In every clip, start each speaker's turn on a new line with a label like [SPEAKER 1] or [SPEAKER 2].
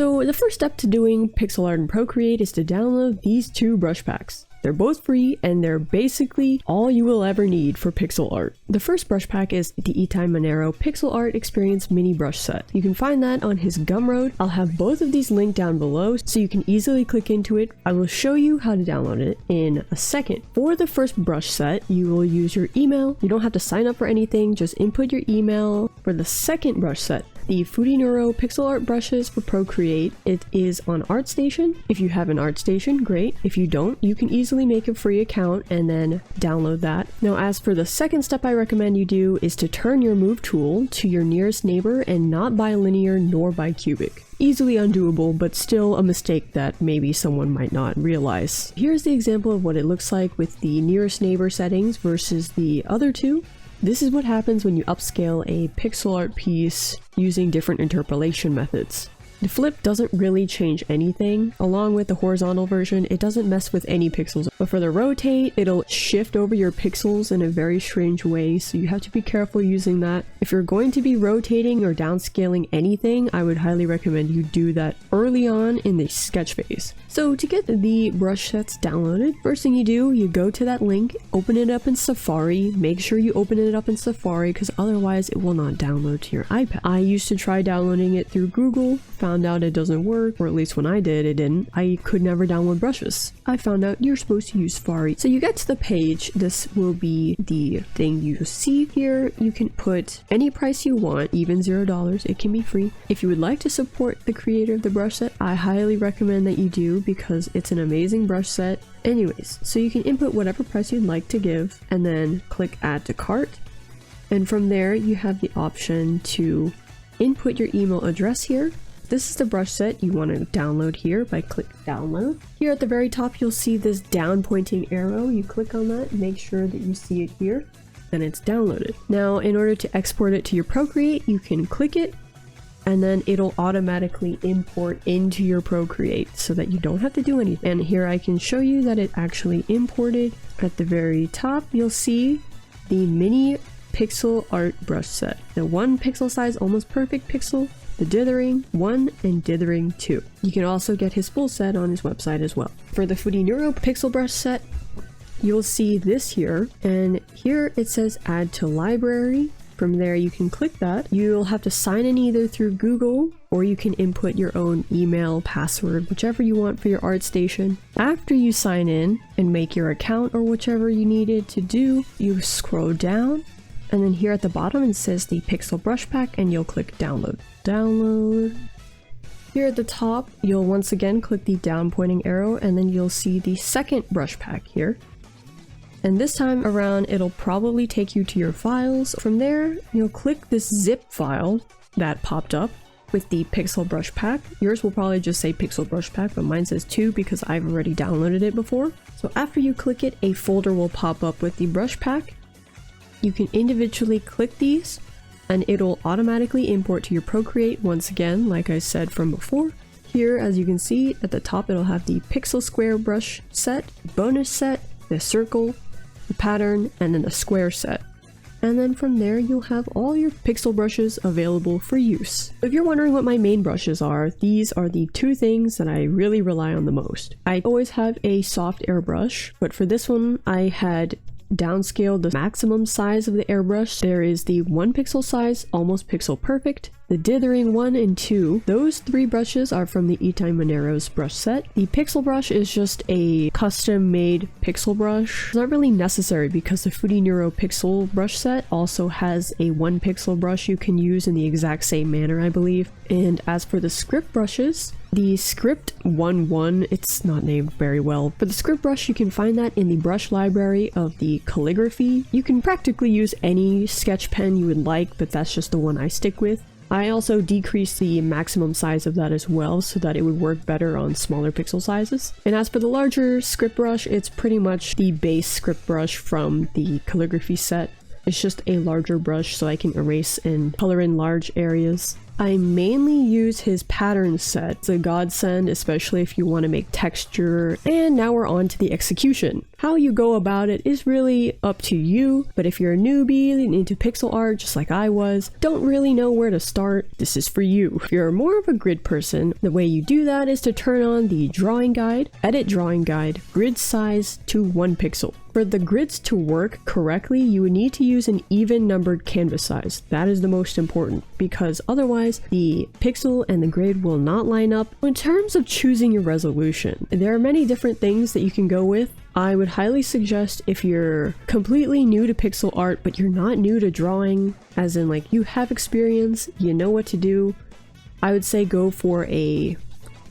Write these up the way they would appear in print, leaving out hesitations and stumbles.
[SPEAKER 1] So the first step to doing pixel art in Procreate is to download these two brush packs. They're both free and they're basically all you will ever need for pixel art. The first brush pack is the Ittai Manero Pixel Art Experience Mini Brush Set. You can find that on his Gumroad. I'll have both of these linked down below so you can easily click into it. I will show you how to download it in a second. For the first brush set, you will use your email. You don't have to sign up for anything, just input your email. For the second brush set, the Futinuro Pixel Art Brushes for Procreate, it is on ArtStation. If you have an ArtStation, great. If you don't, you can easily make a free account and then download that. Now, as for the second step I recommend you do is to turn your move tool to your nearest neighbor and not by linear nor by cubic. Easily undoable, but still a mistake that maybe someone might not realize. Here's the example of what it looks like with the nearest neighbor settings versus the other two. This is what happens when you upscale a pixel art piece using different interpolation methods. The flip doesn't really change anything. Along with the horizontal version, it doesn't mess with any pixels. But for the rotate, it'll shift over your pixels in a very strange way, so you have to be careful using that. If you're going to be rotating or downscaling anything, I would highly recommend you do that early on in the sketch phase. So to get the brush sets downloaded, first thing you do, you go to that link, open it up in Safari. Make sure you open it up in Safari because otherwise it will not download to your iPad. I used to try downloading it through Google, found out it doesn't work, or at least when I did, it didn't. I could never download brushes. I found out you're supposed to use Safari. So you get to the page, this will be the thing you see here. You can put any price you want, even $0, it can be free. If you would like to support the creator of the brush set, I highly recommend that you do because it's an amazing brush set. Anyways, so you can input whatever price you'd like to give and then click add to cart. And from there you have the option to input your email address here. This is the brush set you want to download here by click download. Here at the very top you'll see this down pointing arrow. You click on that, make sure that you see it here, then it's downloaded. Now in order to export it to your Procreate, you can click it and then it'll automatically import into your Procreate so that you don't have to do anything. And here I can show you that it actually imported. At the very top you'll see the mini pixel art brush set. The 1 pixel size almost perfect pixel, the dithering 1 and dithering 2. You can also get his full set on his website as well. For the Futinuro pixel brush set, you'll see this here, and here it says add to library. From there you can click that. You'll have to sign in either through Google or you can input your own email, password, whichever you want for your ArtStation. After you sign in and make your account or whichever you needed to do, you scroll down and then here at the bottom it says the pixel brush pack and you'll click download. Download. Here at the top you'll once again click the down pointing arrow and then you'll see the second brush pack here. And this time around it'll probably take you to your files. From there you'll click this zip file that popped up with the pixel brush pack. Yours will probably just say pixel brush pack, but mine says 2 because I've already downloaded it before. So after you click it, a folder will pop up with the brush pack. You can individually click these and it'll automatically import to your Procreate once again, like I said from before. Here, as you can see at the top, it'll have the pixel square brush set, bonus set, the circle, the pattern, and then the square set. And then from there you'll have all your pixel brushes available for use. If you're wondering what my main brushes are, these are the 2 things that I really rely on the most. I always have a soft airbrush, but for this one I had downscaled the maximum size of the airbrush. There is the 1 pixel size, almost pixel perfect, the dithering 1 and 2. Those 3 brushes are from the Ittai Manero's brush set. The pixel brush is just a custom made pixel brush. It's not really necessary because the Futinuro pixel brush set also has a 1 pixel brush you can use in the exact same manner, I believe. And as for the script brushes, the script 1.1, it's not named very well. For the script brush, you can find that in the brush library of the calligraphy. You can practically use any sketch pen you would like, but that's just the one I stick with. I also decreased the maximum size of that as well so that it would work better on smaller pixel sizes. And as for the larger script brush, it's pretty much the base script brush from the calligraphy set. It's just a larger brush so I can erase and color in large areas. I mainly use his pattern set. It's a godsend, especially if you want to make texture. And now we're on to the execution. How you go about it is really up to you, but if you're a newbie into pixel art just like I was, don't really know where to start, this is for you. If you're more of a grid person, the way you do that is to turn on the drawing guide, edit drawing guide, grid size to 1 pixel. For the grids to work correctly, you would need to use an even numbered canvas size. That is the most important, because otherwise the pixel and the grid will not line up. In terms of choosing your resolution, there are many different things that you can go with. I would highly suggest, if you're completely new to pixel art but you're not new to drawing, as in like you have experience, you know what to do, I would say go for a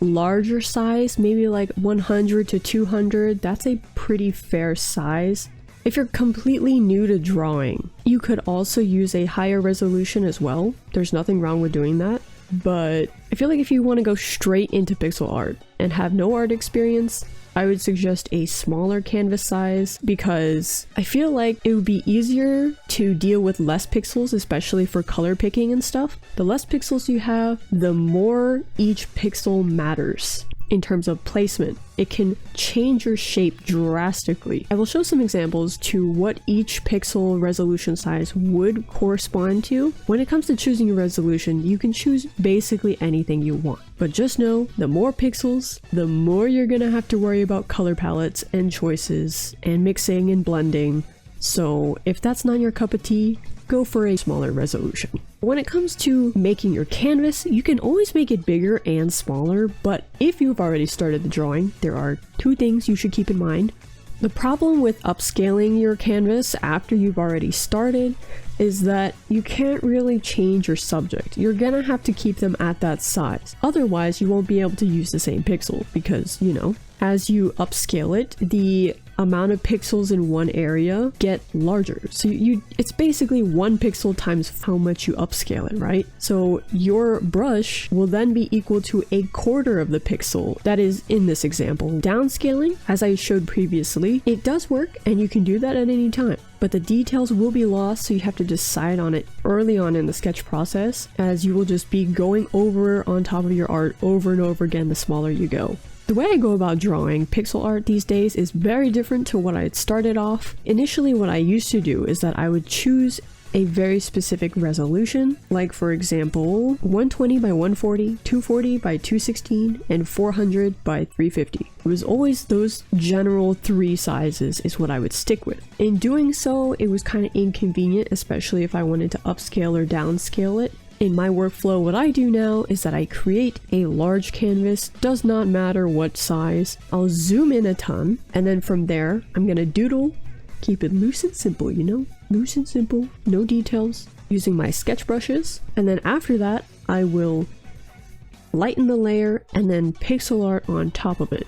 [SPEAKER 1] larger size, maybe like 100 to 200. That's a pretty fair size. If you're completely new to drawing, you could also use a higher resolution as well. There's nothing wrong with doing that. But I feel like if you want to go straight into pixel art and have no art experience, I would suggest a smaller canvas size, because I feel like it would be easier to deal with less pixels, especially for color picking and stuff. The less pixels you have, the more each pixel matters in terms of placement. It can change your shape drastically. I will show some examples to what each pixel resolution size would correspond to. When it comes to choosing your resolution, you can choose basically anything you want. But just know, the more pixels, the more you're gonna have to worry about color palettes and choices and mixing and blending. So if that's not your cup of tea, go for a smaller resolution. When it comes to making your canvas, you can always make it bigger and smaller, but if you've already started the drawing, there are 2 things you should keep in mind. The problem with upscaling your canvas after you've already started is that you can't really change your subject. You're gonna have to keep them at that size. Otherwise, you won't be able to use the same pixel because, you know, as you upscale it, the amount of pixels in one area get larger. So it's basically 1 pixel times how much you upscale it, right? So your brush will then be equal to 1/4 of the pixel that is in this example. Downscaling, as I showed previously, it does work and you can do that at any time, but the details will be lost, so you have to decide on it early on in the sketch process, as you will just be going over on top of your art over and over again the smaller you go. The way I go about drawing pixel art these days is very different to what I had started off. Initially, what I used to do is that I would choose a very specific resolution, like for example 120 by 140, 240 by 216, and 400 by 350. It was always those general 3 sizes is what I would stick with. In doing so, it was kind of inconvenient, especially if I wanted to upscale or downscale it. In my workflow, what I do now is that I create a large canvas, does not matter what size. I'll zoom in a ton, and then from there, I'm gonna doodle, keep it loose and simple, you know? Loose and simple, no details, using my sketch brushes. And then after that, I will lighten the layer and then pixel art on top of it.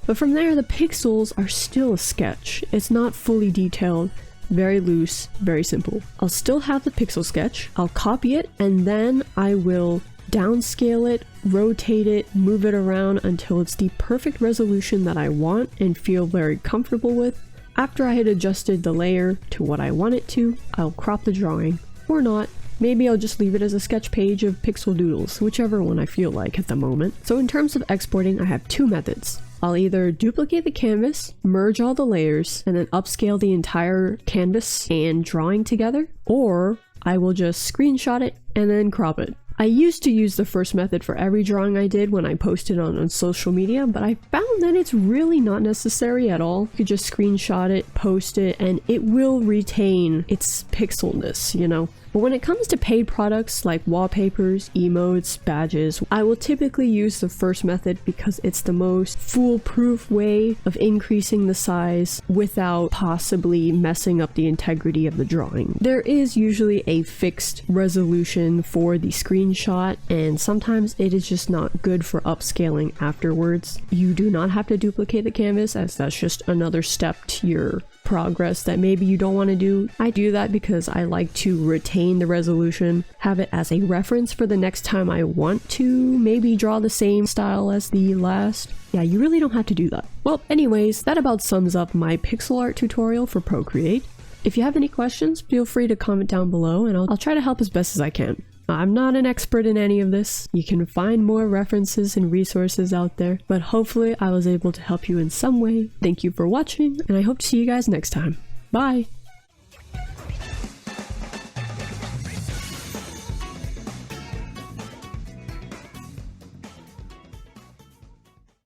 [SPEAKER 1] But from there, the pixels are still a sketch. It's not fully detailed. Very loose, very simple. I'll still have the pixel sketch, I'll copy it, and then I will downscale it, rotate it, move it around until it's the perfect resolution that I want and feel very comfortable with. After I had adjusted the layer to what I want it to, I'll crop the drawing, or not. Maybe I'll just leave it as a sketch page of pixel doodles, whichever one I feel like at the moment. So in terms of exporting, I have 2 methods. I'll either duplicate the canvas, merge all the layers, and then upscale the entire canvas and drawing together, or I will just screenshot it and then crop it. I used to use the first method for every drawing I did when I posted on social media, but I found that it's really not necessary at all. You could just screenshot it, post it, and it will retain its pixelness, you know? But when it comes to paid products like wallpapers, emotes, badges, I will typically use the first method because it's the most foolproof way of increasing the size without possibly messing up the integrity of the drawing. There is usually a fixed resolution for the screenshot, and sometimes it is just not good for upscaling afterwards. You do not have to duplicate the canvas, as that's just another step to your progress that maybe you don't want to do. I do that because I like to retain the resolution, have it as a reference for the next time I want to maybe draw the same style as the last. Yeah, you really don't have to do that. Well, anyways, that about sums up my pixel art tutorial for Procreate. If you have any questions, feel free to comment down below and I'll try to help as best as I can. I'm not an expert in any of this. You can find more references and resources out there, but hopefully I was able to help you in some way. Thank you for watching, and I hope to see you guys next time. Bye!